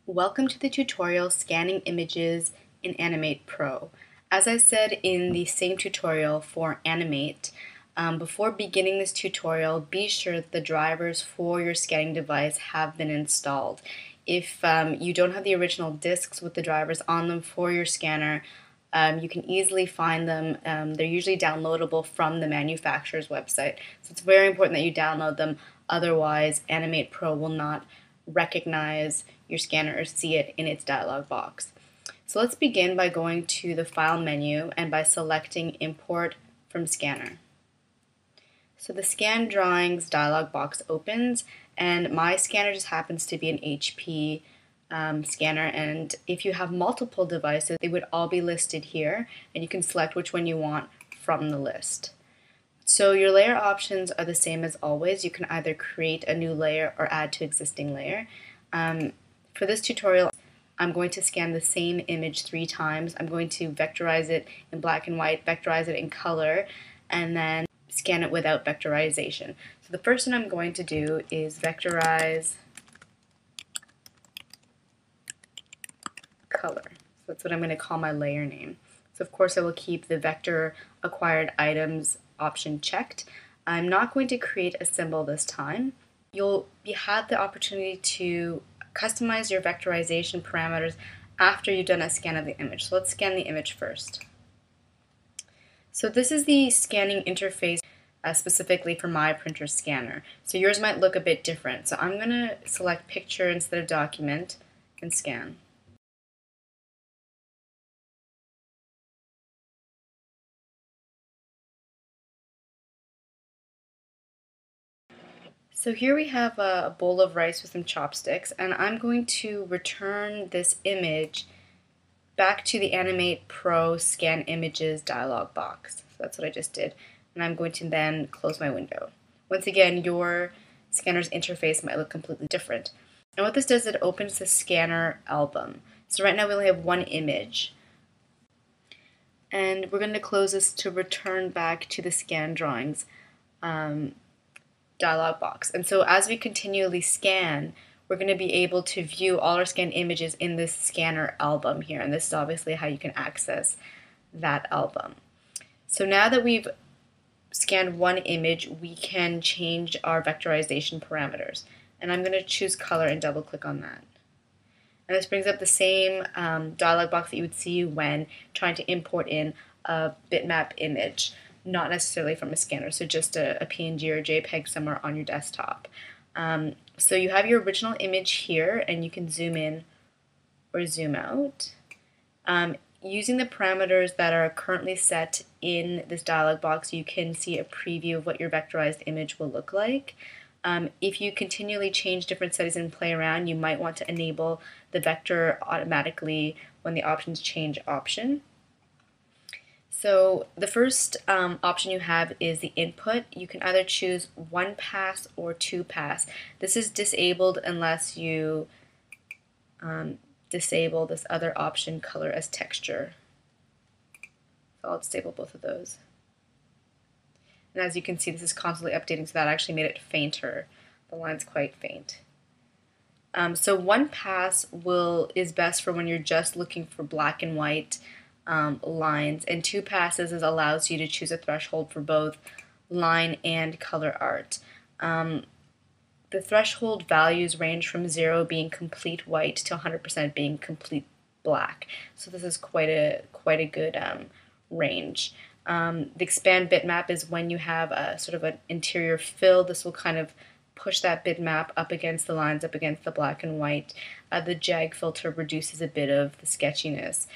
Welcome to the tutorial Scanning Images in Animate Pro. As I said in the same tutorial for Animate, before beginning this tutorial, be sure that the drivers for your scanning device have been installed. If you don't have the original discs with the drivers on them for your scanner, you can easily find them. They're usually downloadable from the manufacturer's website. So it's very important that you download them, otherwise Animate Pro will not recognize your scanner or see it in its dialog box. So let's begin by going to the File menu and by selecting Import from Scanner. So the Scan Drawings dialog box opens, and my scanner just happens to be an HP scanner, and if you have multiple devices, they would all be listed here, and you can select which one you want from the list. So your layer options are the same as always. You can either create a new layer or add to existing layer. For this tutorial, I'm going to scan the same image 3 times. I'm going to vectorize it in black and white, vectorize it in color, and then scan it without vectorization. So the first one I'm going to do is vectorize color. So that's what I'm going to call my layer name. So of course I will keep the vector acquired items option checked. I'm not going to create a symbol this time. You'll have the opportunity to customize your vectorization parameters after you've done a scan of the image. So let's scan the image first. So this is the scanning interface specifically for my printer scanner. So yours might look a bit different. So I'm going to select picture instead of document and scan. So here we have a bowl of rice with some chopsticks, and I'm going to return this image back to the Animate Pro Scan Images dialog box. So that's what I just did, and I'm going to then close my window. Once again, your scanner's interface might look completely different. And what this does is it opens the scanner album. So right now we only have one image, and we're going to close this to return back to the scan drawings dialog box. And so as we continually scan, we're going to be able to view all our scanned images in this scanner album here, and this is obviously how you can access that album. So now that we've scanned one image, we can change our vectorization parameters, and I'm going to choose color and double click on that. And this brings up the same dialog box that you would see when trying to import in a bitmap image, not necessarily from a scanner, so just a PNG or a JPEG somewhere on your desktop. So you have your original image here, and you can zoom in or zoom out. Using the parameters that are currently set in this dialog box, you can see a preview of what your vectorized image will look like. If you continually change different settings and play around, you might want to enable the vector automatically when the options change option. So the first option you have is the input. You can either choose 1 pass or 2 pass. This is disabled unless you disable this other option, color as texture. So I'll disable both of those. And as you can see, this is constantly updating, so that actually made it fainter. The line's quite faint. So 1 pass is best for when you're just looking for black and white lines, and 2 passes allows you to choose a threshold for both line and color art. The threshold values range from 0 being complete white to 100% being complete black. So this is quite a good range. The expand bitmap is when you have a sort of an interior fill. This will kind of push that bitmap up against the lines, up against the black and white. The jag filter reduces a bit of the sketchiness.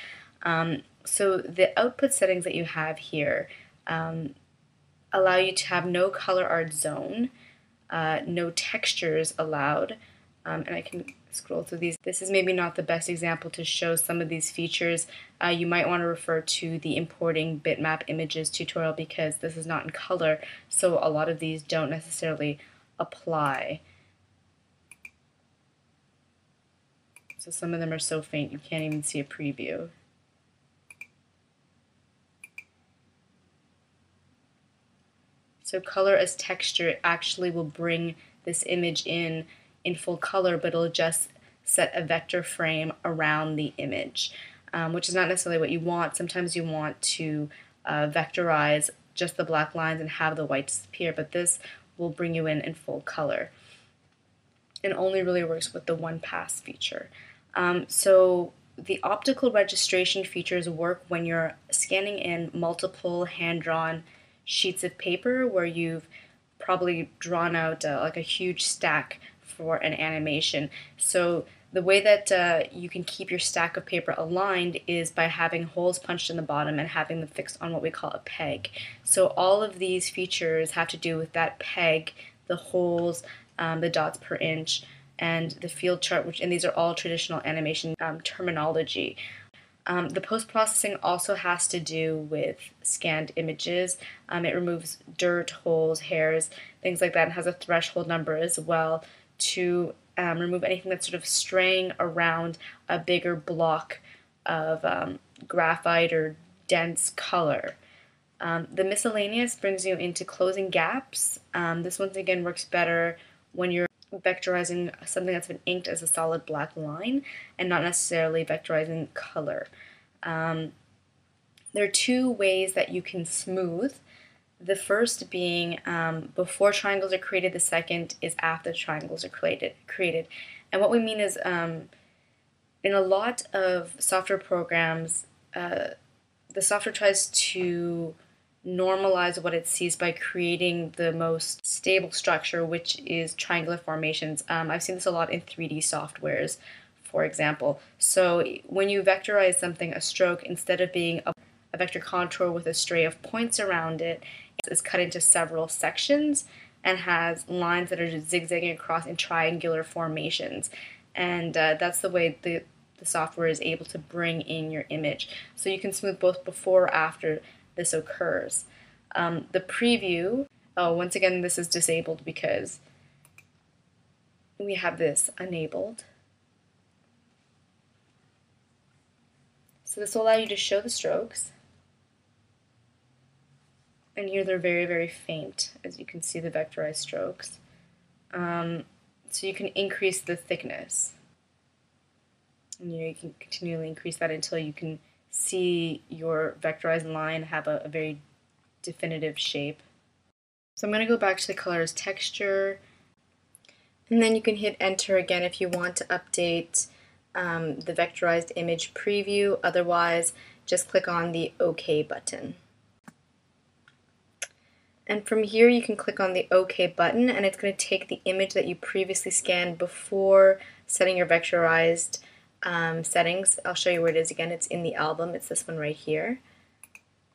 So the output settings that you have here allow you to have no color art zone, no textures allowed, and I can scroll through these. This is maybe not the best example to show some of these features. You might want to refer to the importing bitmap images tutorial because this is not in color, so a lot of these don't necessarily apply. So some of them are so faint you can't even see a preview. So color as texture actually will bring this image in full color, but it'll adjust set a vector frame around the image, which is not necessarily what you want. Sometimes you want to vectorize just the black lines and have the white disappear, but this will bring you in full color. It only really works with the one pass feature. So the optical registration features work when you're scanning in multiple hand-drawn sheets of paper where you've probably drawn out like a huge stack for an animation. So the way that you can keep your stack of paper aligned is by having holes punched in the bottom and having them fixed on what we call a peg. So all of these features have to do with that peg, the holes, the dots per inch, and the field chart, and these are all traditional animation terminology. The post-processing also has to do with scanned images. It removes dirt, holes, hairs, things like that, and has a threshold number as well to remove anything that's sort of straying around a bigger block of graphite or dense color. The miscellaneous brings you into closing gaps. This once again works better when you're vectorizing something that's been inked as a solid black line and not necessarily vectorizing color. There are two ways that you can smooth. The first being before triangles are created, the second is after triangles are created. And what we mean is in a lot of software programs, the software tries to normalize what it sees by creating the most stable structure, which is triangular formations. I've seen this a lot in 3D softwares, for example. So when you vectorize something, a stroke, instead of being a vector contour with a stray of points around it, is cut into several sections and has lines that are just zigzagging across in triangular formations. And that's the way the software is able to bring in your image. So you can smooth both before or after this occurs. The preview, once again, this is disabled because we have this enabled. So this will allow you to show the strokes. And here they're very, very faint, as you can see the vectorized strokes. So you can increase the thickness. And you can continually increase that until you can see your vectorized line have a very definitive shape. So I'm going to go back to the colors texture, and then you can hit enter again if you want to update the vectorized image preview. Otherwise, just click on the OK button. And from here you can click on the OK button, and it's going to take the image that you previously scanned before setting your vectorized settings. I'll show you where it is again. It's in the album. It's this one right here.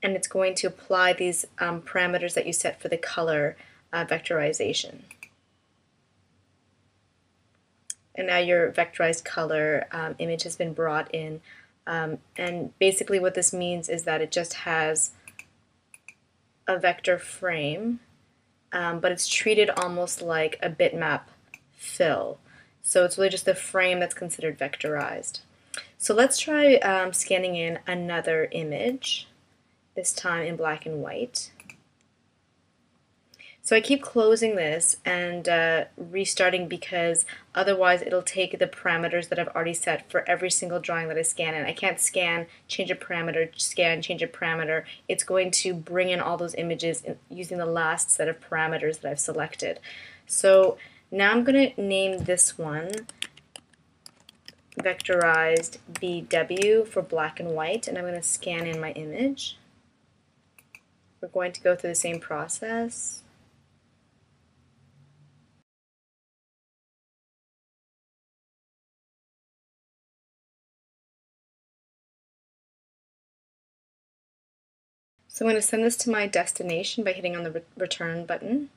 And it's going to apply these parameters that you set for the color vectorization. And now your vectorized color image has been brought in. And basically what this means is that it just has a vector frame, but it's treated almost like a bitmap fill. So it's really just the frame that's considered vectorized. So let's try scanning in another image, this time in black and white. So I keep closing this and restarting because otherwise it'll take the parameters that I've already set for every single drawing that I scan in. I can't scan, change a parameter, scan, change a parameter. It's going to bring in all those images using the last set of parameters that I've selected. So now I'm going to name this one vectorized BW for black and white, and I'm going to scan in my image. We're going to go through the same process. So I'm going to send this to my destination by hitting on the return button.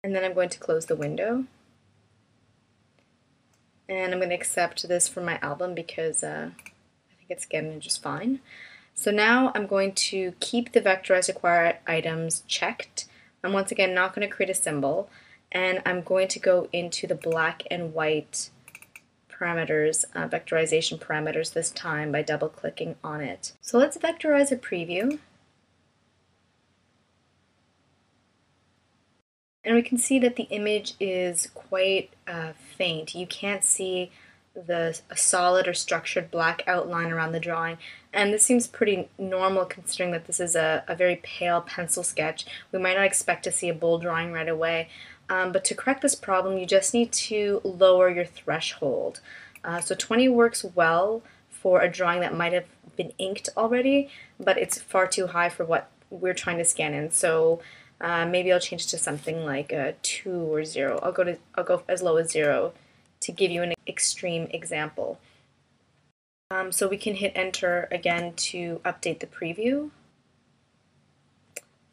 And then I'm going to close the window. And I'm going to accept this from my album because I think it's getting just fine. So now I'm going to keep the vectorized required items checked. I'm once again not going to create a symbol. And I'm going to go into the black and white parameters, vectorization parameters this time by double clicking on it. So let's vectorize a preview. And we can see that the image is quite faint. You can't see a solid or structured black outline around the drawing. And this seems pretty normal considering that this is a very pale pencil sketch. We might not expect to see a bold drawing right away. But to correct this problem, you just need to lower your threshold. So 20 works well for a drawing that might have been inked already, but it's far too high for what we're trying to scan in. So maybe I'll change it to something like a 2 or 0. I'll go as low as 0 to give you an extreme example. So we can hit enter again to update the preview.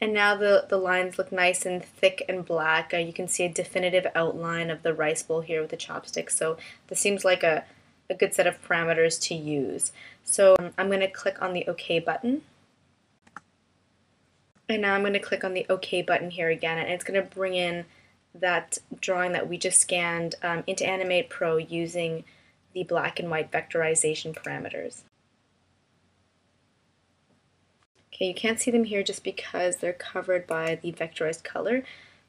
And now the lines look nice and thick and black. You can see a definitive outline of the rice bowl here with the chopsticks. So this seems like a good set of parameters to use. So I'm going to click on the OK button. And now I'm going to click on the OK button here again, and it's going to bring in that drawing that we just scanned into Animate Pro using the black and white vectorization parameters. Okay, you can't see them here just because they're covered by the vectorized color.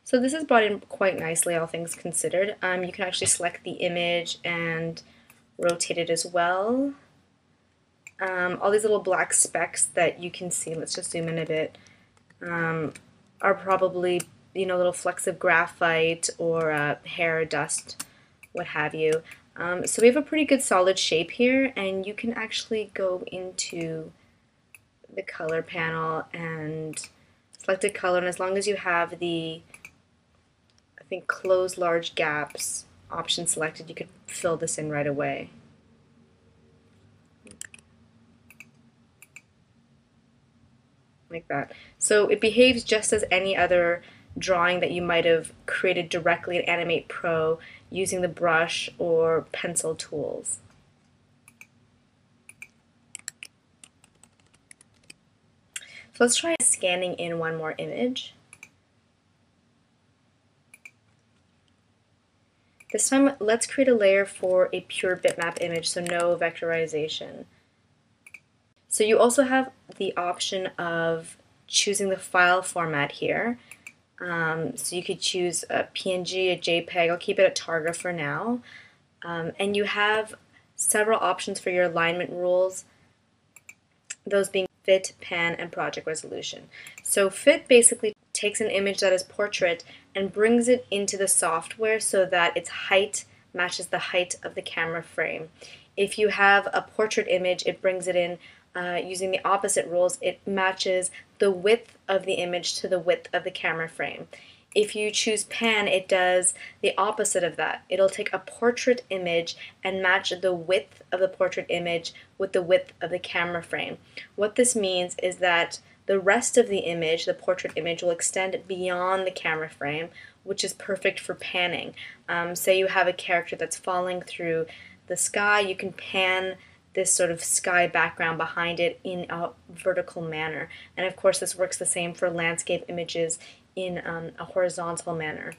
So this is brought in quite nicely, all things considered. You can actually select the image and rotate it as well. All these little black specks that you can see, let's just zoom in a bit, are probably little flecks of graphite or hair, dust, what have you. So we have a pretty good solid shape here, and you can actually go into the color panel and select a color, and as long as you have the, I think, close large gaps option selected, you could fill this in right away. Like that. So it behaves just as any other drawing that you might have created directly in Animate Pro using the brush or pencil tools. So let's try scanning in one more image. This time, let's create a layer for a pure bitmap image, so no vectorization. So you also have the option of choosing the file format here. So you could choose a PNG, a JPEG. I'll keep it at Targa for now. And you have several options for your alignment rules, those being fit, pan, and project resolution. So fit basically takes an image that is portrait and brings it into the software so that its height matches the height of the camera frame. If you have a portrait image, it brings it in using the opposite rules. It matches the width of the image to the width of the camera frame. If you choose pan, it does the opposite of that. It'll take a portrait image and match the width of the portrait image with the width of the camera frame. What this means is that the rest of the image, the portrait image, will extend beyond the camera frame, which is perfect for panning. Say you have a character that's falling through the sky, you can pan this sort of sky background behind it in a vertical manner. And of course this works the same for landscape images in a horizontal manner.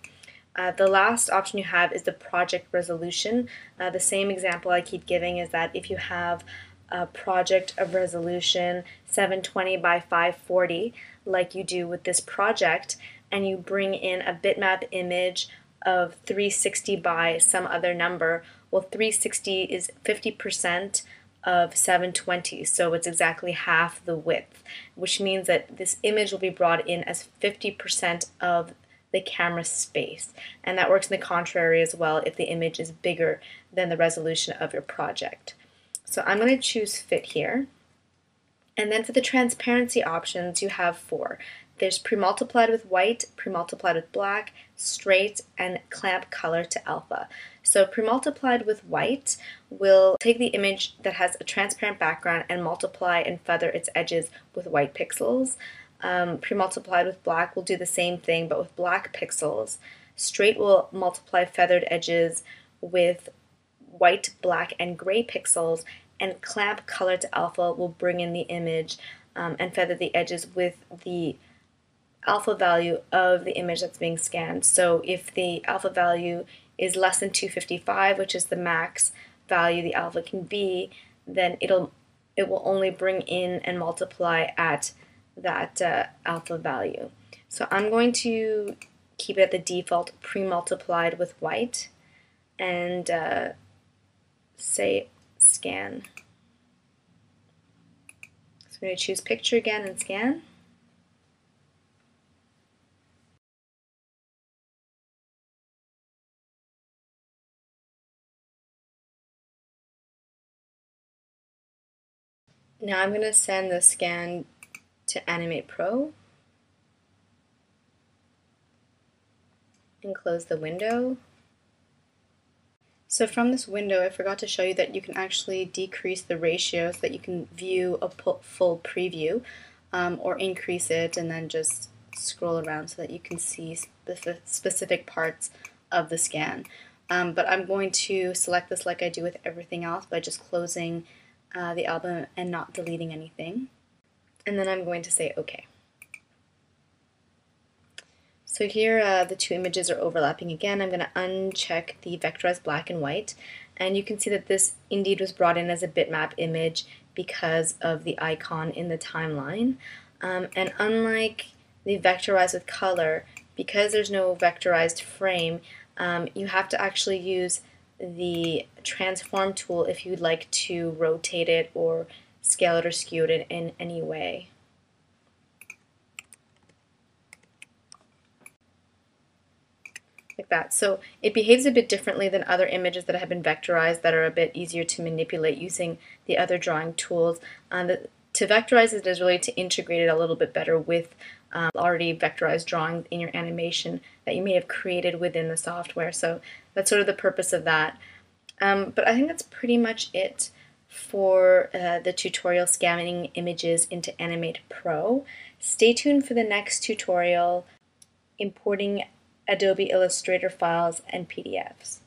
The last option you have is the project resolution. The same example I keep giving is that if you have a project of resolution 720 by 540 like you do with this project, and you bring in a bitmap image of 360 by some other number, well, 360 is 50% of 720, so it's exactly half the width, which means that this image will be brought in as 50% of the camera space. And that works in the contrary as well if the image is bigger than the resolution of your project. So I'm going to choose fit here. And then for the transparency options, you have 4. There's pre-multiplied with white, pre-multiplied with black, straight, and clamp color to alpha. So pre-multiplied with white will take the image that has a transparent background and multiply and feather its edges with white pixels. Pre-multiplied with black will do the same thing but with black pixels. Straight will multiply feathered edges with white, black, and gray pixels, and clamp color to alpha will bring in the image and feather the edges with the alpha value of the image that's being scanned. So if the alpha value is less than 255, which is the max value the alpha can be, then it will only bring in and multiply at that alpha value. So I'm going to keep it at the default pre-multiplied with white, and say scan. So I'm going to choose picture again and scan. Now I'm going to send the scan to Animate Pro and close the window. So from this window, I forgot to show you that you can actually decrease the ratio so that you can view a full preview, or increase it and then just scroll around so that you can see specific parts of the scan. But I'm going to select this like I do with everything else by just closing the album and not deleting anything. And then I'm going to say OK. So here the two images are overlapping again. I'm going to uncheck the vectorized black and white, and you can see that this indeed was brought in as a bitmap image because of the icon in the timeline. And unlike the vectorized with color, because there's no vectorized frame, you have to actually use the transform tool if you'd like to rotate it or scale it or skew it in any way. Like that. So it behaves a bit differently than other images that have been vectorized that are a bit easier to manipulate using the other drawing tools. To vectorize it is really to integrate it a little bit better with already vectorized drawings in your animation that you may have created within the software. So that's sort of the purpose of that. But I think that's pretty much it for the tutorial scanning images into Animate Pro. Stay tuned for the next tutorial, importing Adobe Illustrator files and PDFs.